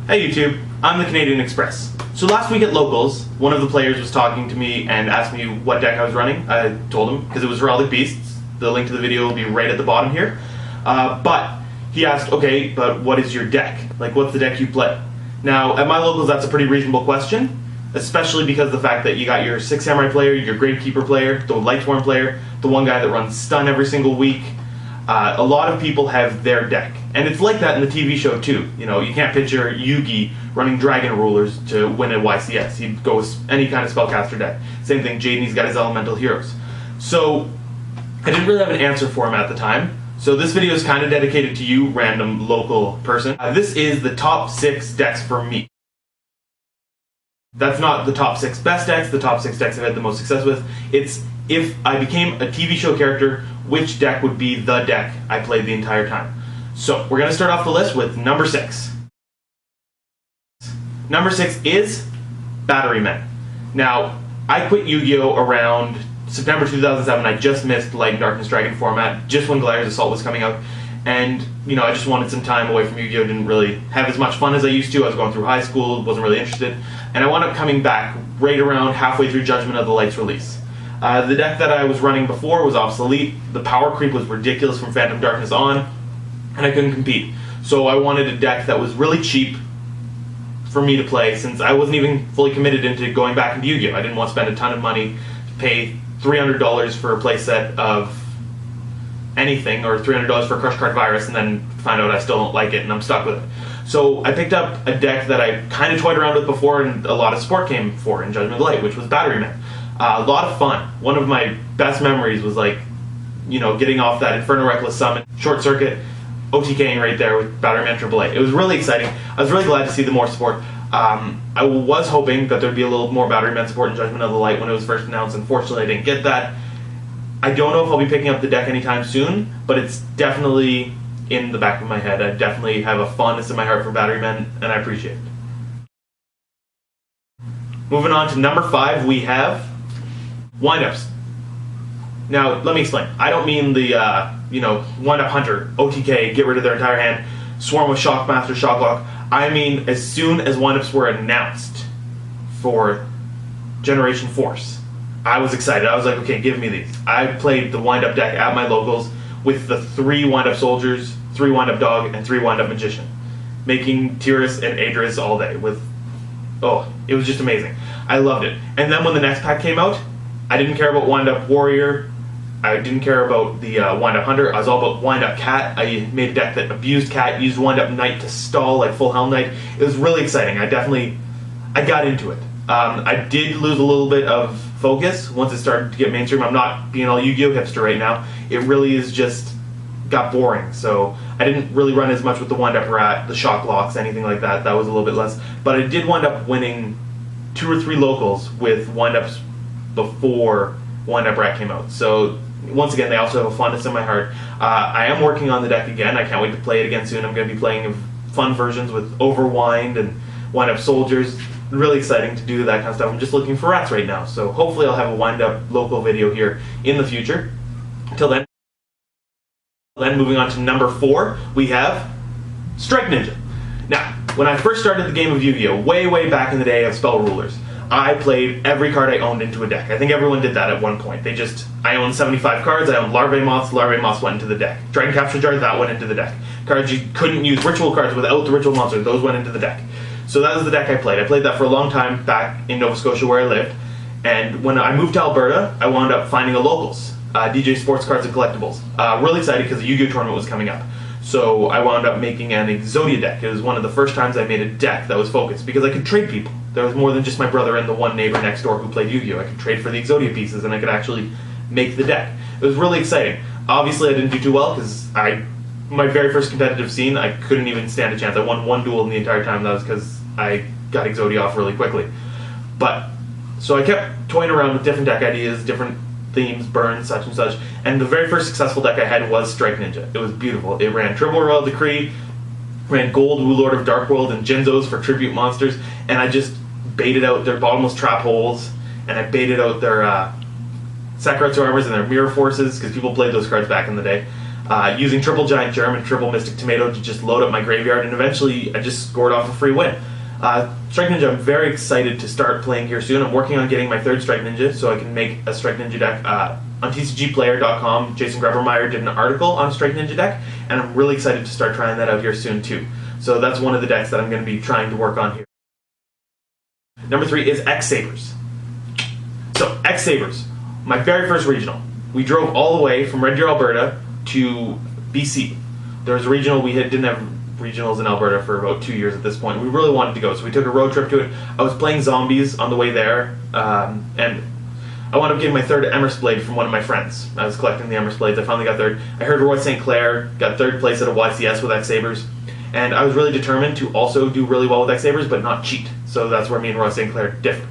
Hey YouTube, I'm the Canadian Express. So last week at Locals, one of the players was talking to me and asked me what deck I was running. I told him, because it was Heraldic Beasts. The link to the video will be right at the bottom here. But he asked, okay, but what is your deck? Like, what's the deck you play? Now, at my Locals, that's a pretty reasonable question, especially because of the fact that you got your 6 Samurai player, your Gravekeeper player, the Lightsworn player, the one guy that runs Stun every single week. A lot of people have their deck. And it's like that in the TV show too. You know, you can't picture Yugi running Dragon Rulers to win a YCS. He'd go with any kind of spellcaster deck. Same thing, Jaden's got his Elemental Heroes. So, I didn't really have an answer for him at the time. So this video is kind of dedicated to you, random local person. This is the top 6 decks for me. That's not the top 6 best decks, the top 6 decks I've had the most success with. It's if I became a TV show character, which deck would be the deck I played the entire time. So, we're going to start off the list with number 6. Number 6 is Batterymen. Now, I quit Yu-Gi-Oh! Around September 2007. I just missed Light and Darkness Dragon format, just when Galaria's Assault was coming out. And, you know, I just wanted some time away from Yu-Gi-Oh! Didn't really have as much fun as I used to. I was going through high school, wasn't really interested. And I wound up coming back right around halfway through Judgment of the Light's release. The deck that I was running before was obsolete. The power creep was ridiculous from Phantom Darkness on, and I couldn't compete. So I wanted a deck that was really cheap for me to play, since I wasn't even fully committed into going back into Yu-Gi-Oh! I didn't want to spend a ton of money to pay $300 for a playset of anything, or $300 for a Crush Card Virus, and then find out I still don't like it and I'm stuck with it. So I picked up a deck that I kind of toyed around with before and a lot of support came for in Judgment of the Light, which was Batterymen. A lot of fun. One of my best memories was, like, you know, getting off that Inferno Reckless Summon, Short Circuit, OTKing right there with Batterymen AAA. It was really exciting. I was really glad to see the more support. I was hoping that there'd be a little more Batterymen support in Judgment of the Light when it was first announced. Unfortunately, I didn't get that. I don't know if I'll be picking up the deck anytime soon, but it's definitely in the back of my head. I definitely have a fondness in my heart for Batterymen, and I appreciate it. Moving on to number 5, we have Windups. Now, let me explain. I don't mean the, you know, Windup Hunter, OTK, get rid of their entire hand, swarm with Shockmaster, Shocklock. I mean, as soon as Windups were announced for Generation Force, I was excited. I was like, okay, give me these. I played the Windup deck at my Locals with the 3 Windup Soldiers, 3 Windup Dog, and 3 Windup Magician, making Tyrus and Adris all day with, oh, it was just amazing. I loved it. And then when the next pack came out, I didn't care about Windup Warrior. I didn't care about the Windup Hunter. I was all about Windup Cat. I made a deck that abused Cat, used Windup Knight to stall like Full Helm Knight. It was really exciting. I got into it. I did lose a little bit of focus once it started to get mainstream. I'm not being all Yu-Gi-Oh! Hipster right now. It really is just got boring. So I didn't really run as much with the Windup Rat, the Shock Locks, anything like that. That was a little bit less. But I did wind up winning 2 or 3 Locals with Windups before Windup Rat came out. So once again, they also have a fondness in my heart. I am working on the deck again. I can't wait to play it again soon. I'm going to be playing fun versions with Overwind and Windup Soldiers. Really exciting to do that kind of stuff. I'm just looking for rats right now. So hopefully I'll have a Windup local video here in the future. Until then, moving on to number 4, we have Strike Ninja. Now, when I first started the game of Yu-Gi-Oh! Way back in the day of Spell Rulers, I played every card I owned into a deck. I think everyone did that at one point. I owned 75 cards, I owned Larvae Moths went into the deck. Dragon Capture Jar, that went into the deck. Cards you couldn't use, ritual cards without the ritual monster, those went into the deck. So that was the deck I played. I played that for a long time back in Nova Scotia where I lived. And when I moved to Alberta, I wound up finding a Locals, DJ Sports Cards and Collectibles. Really excited because the Yu-Gi-Oh! Tournament was coming up. So I wound up making an Exodia deck. It was one of the first times I made a deck that was focused, because I could trade people. There was more than just my brother and the one neighbor next door who played Yu-Gi-Oh! I could trade for the Exodia pieces, and I could actually make the deck. It was really exciting. Obviously, I didn't do too well, because my very first competitive scene, I couldn't even stand a chance. I won 1 duel in the entire time. That was because I got Exodia off really quickly. But, so I kept toying around with different deck ideas, different themes, burns, such and such, and the very first successful deck I had was Strike Ninja. It was beautiful. It ran Triple Royal Decree, ran Gold, Wu Lord of Dark World, and Jinzos for tribute monsters, and I just baited out their bottomless trap holes, and I baited out their Sakaratsu Armors and their Mirror Forces, because people played those cards back in the day. using triple Giant Germ and triple Mystic Tomato to just load up my graveyard, and eventually I just scored off a free win. Strike Ninja, I'm very excited to start playing here soon. I'm working on getting my third Strike Ninja so I can make a Strike Ninja deck. On TCGplayer.com, Jason Grevermeyer did an article on Strike Ninja deck, and I'm really excited to start trying that out here soon too. So that's one of the decks that I'm going to be trying to work on here. Number 3 is X-Sabers. So, X-Sabers, my very first regional. We drove all the way from Red Deer, Alberta to BC. There was a regional, didn't have regionals in Alberta for about 2 years at this point. We really wanted to go, so we took a road trip to it. I was playing zombies on the way there, and I wound up getting my third Emrys Blade from one of my friends. I was collecting the Emrys Blades. I finally got third. I heard Roy St. Clair got third place at a YCS with X-Sabers, and I was really determined to also do really well with X-Sabers, but not cheat. So that's where me and Roy St. Clair differ.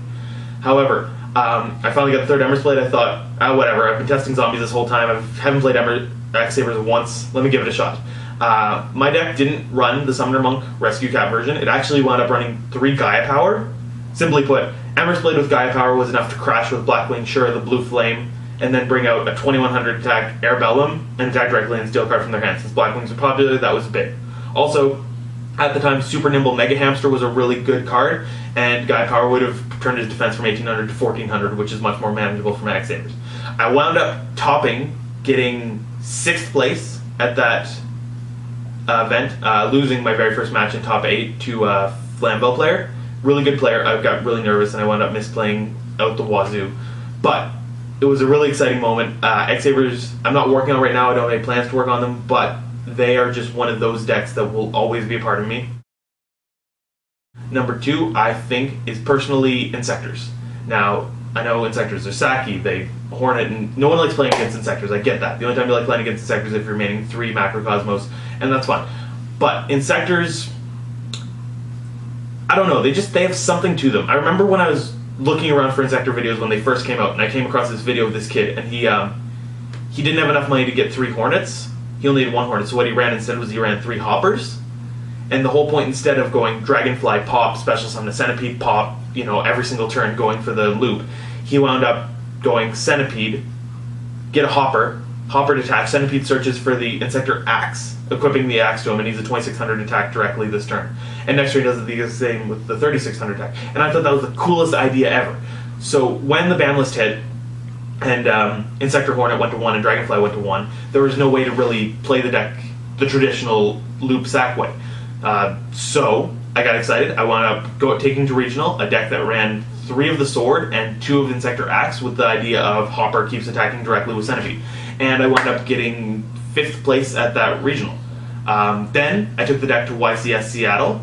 However, I finally got the third Emrys Blade. I thought, whatever, I've been testing zombies this whole time. I haven't played X-Sabers once. Let me give it a shot. My deck didn't run the Summoner Monk Rescue Cat version. It actually wound up running 3 Gaia Power. Simply put, Emrys Blade with Gaia Power was enough to crash with Blackwing Shura, the Blue Flame, and then bring out a 2100 attack Airbellum and attack directly and steal a card from their hands. Since Blackwings were popular, that was big. Also, at the time, Super Nimble Mega Hamster was a really good card, and Gaia Power would have turned his defense from 1800 to 1400, which is much more manageable for my X-Sabers. I wound up topping, getting 6th place at that event, losing my very first match in top 8 to a Flambeau player. Really good player. I got really nervous and I wound up misplaying out the wazoo. But it was a really exciting moment. X-Sabers, I'm not working on right now. I don't have any plans to work on them, but they are just one of those decks that will always be a part of me. Number 2, I think, is personally Insectors. Now, I know Insectors are sacky, they Hornet, and no one likes playing against Insectors. I get that. The only time you like playing against Insectors is if you're remaining 3 Macrocosmos, and that's fine. But Insectors, I don't know, they have something to them. I remember when I was looking around for Insector videos when they first came out, and I came across this video of this kid, and he didn't have enough money to get 3 Hornets. He only had 1 Hornet, so what he ran instead was he ran 3 Hoppers. And the whole point, instead of going Dragonfly pop, Special Summon a Centipede pop, every single turn going for the loop, he wound up going Centipede, get a Hopper, Hopper detach, Centipede searches for the Insector Axe, equipping the Axe to him, and he's a 2600 attack directly this turn. And next turn he does the same with the 3600 attack. And I thought that was the coolest idea ever. So when the ban list hit, and Insector Hornet went to 1 and Dragonfly went to 1, there was no way to really play the deck the traditional loop sack way. So I got excited. I wound up taking to Regional a deck that ran 3 of the Sword and 2 of Insector Axe with the idea of Hopper keeps attacking directly with Centipede. And I wound up getting 5th place at that Regional. Then I took the deck to YCS Seattle.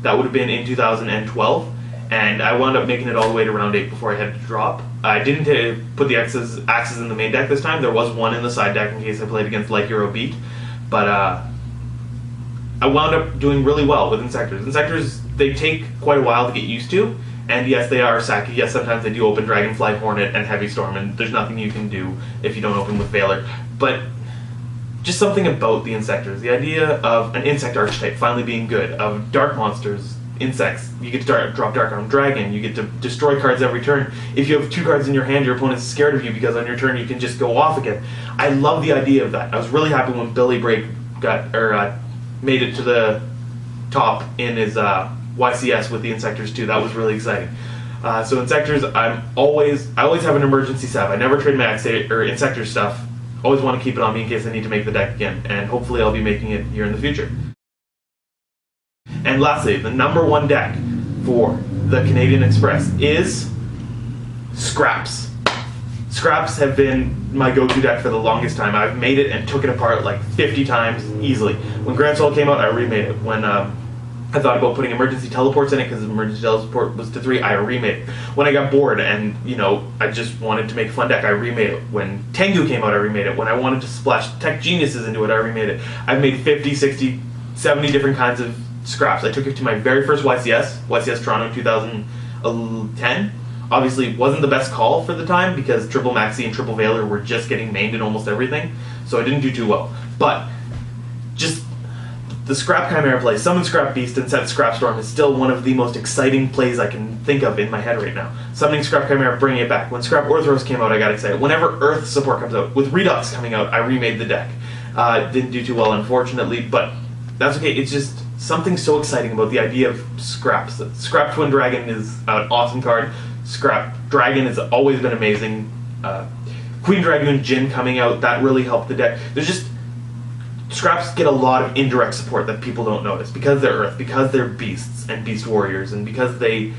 That would have been in 2012. And I wound up making it all the way to round 8 before I had to drop. I didn't put the axes in the main deck this time. There was 1 in the side deck in case I played against Light Hero Beat. But I wound up doing really well with Insectors. Insectors, they take quite a while to get used to. And yes, they are sacky. Yes, sometimes they do open Dragonfly, Hornet, and Heavy Storm. And there's nothing you can do if you don't open with Valor. But just something about the Insectors. The idea of an insect archetype finally being good. Of dark monsters, insects. You get to drop Dark Arm Dragon. You get to destroy cards every turn. If you have 2 cards in your hand, your opponent's scared of you because on your turn you can just go off again. I love the idea of that. I was really happy when Billy Break made it to the top in his YCS with the Insectors too. That was really exciting. So Insectors, I always have an emergency sap. I never trade my Insector stuff. Always want to keep it on me in case I need to make the deck again, and hopefully I'll be making it here in the future. And lastly, the number 1 deck for the Canadian Express is Scraps. Scraps have been my go-to deck for the longest time. I've made it and took it apart like 50 times easily. When Grand Soul came out, I remade it. When I thought about putting emergency teleports in it because emergency teleport was to 3, I remade it. When I got bored and, I just wanted to make a fun deck, I remade it. When Tengu came out, I remade it. When I wanted to splash Tech Geniuses into it, I remade it. I've made 50, 60, 70 different kinds of Scraps. I took it to my very first YCS Toronto 2010. Obviously, it wasn't the best call for the time because Triple Maxi and Triple Valor were just getting mained in almost everything, so I didn't do too well. But just the Scrap Chimera play, Summon Scrap Beast and set Scrap Storm is still one of the most exciting plays I can think of in my head right now. Summoning Scrap Chimera, bringing it back. When Scrap Orthros came out, I got excited. Whenever Earth support comes out, with Redux coming out, I remade the deck. Didn't do too well, unfortunately, but that's okay. It's just something so exciting about the idea of scraps. Scrap Twin Dragon is an awesome card. Scrap Dragon has always been amazing. Queen Dragoon Jin coming out, that really helped the deck. There's just... Scraps get a lot of indirect support that people don't notice because they're Earth, because they're beasts and beast warriors, and because they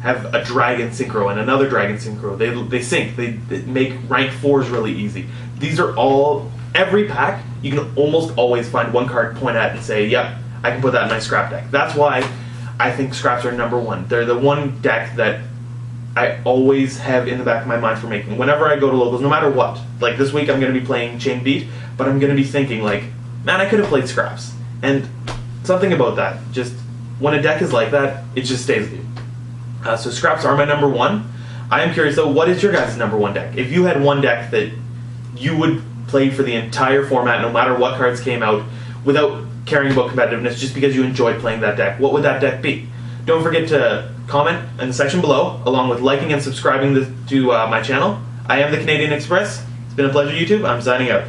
have a dragon synchro and another dragon synchro. They sync. They make rank 4s really easy. These are all... Every pack, you can almost always find one card to point at and say, yep, I can put that in my scrap deck. That's why I think scraps are number one. They're the one deck that I always have in the back of my mind for making. Whenever I go to locals, no matter what. Like this week I'm going to be playing Chain Beat, but I'm going to be thinking like, man, I could have played scraps. And something about that, just when a deck is like that, it just stays with you. So scraps are my number one. I am curious though, what is your guys' number one deck? If you had one deck that you would play for the entire format, no matter what cards came out, without caring about competitiveness, just because you enjoyed playing that deck, what would that deck be? Don't forget to comment in the section below, along with liking and subscribing to my channel. I am the Canadian Express. It's been a pleasure, YouTube. I'm signing out.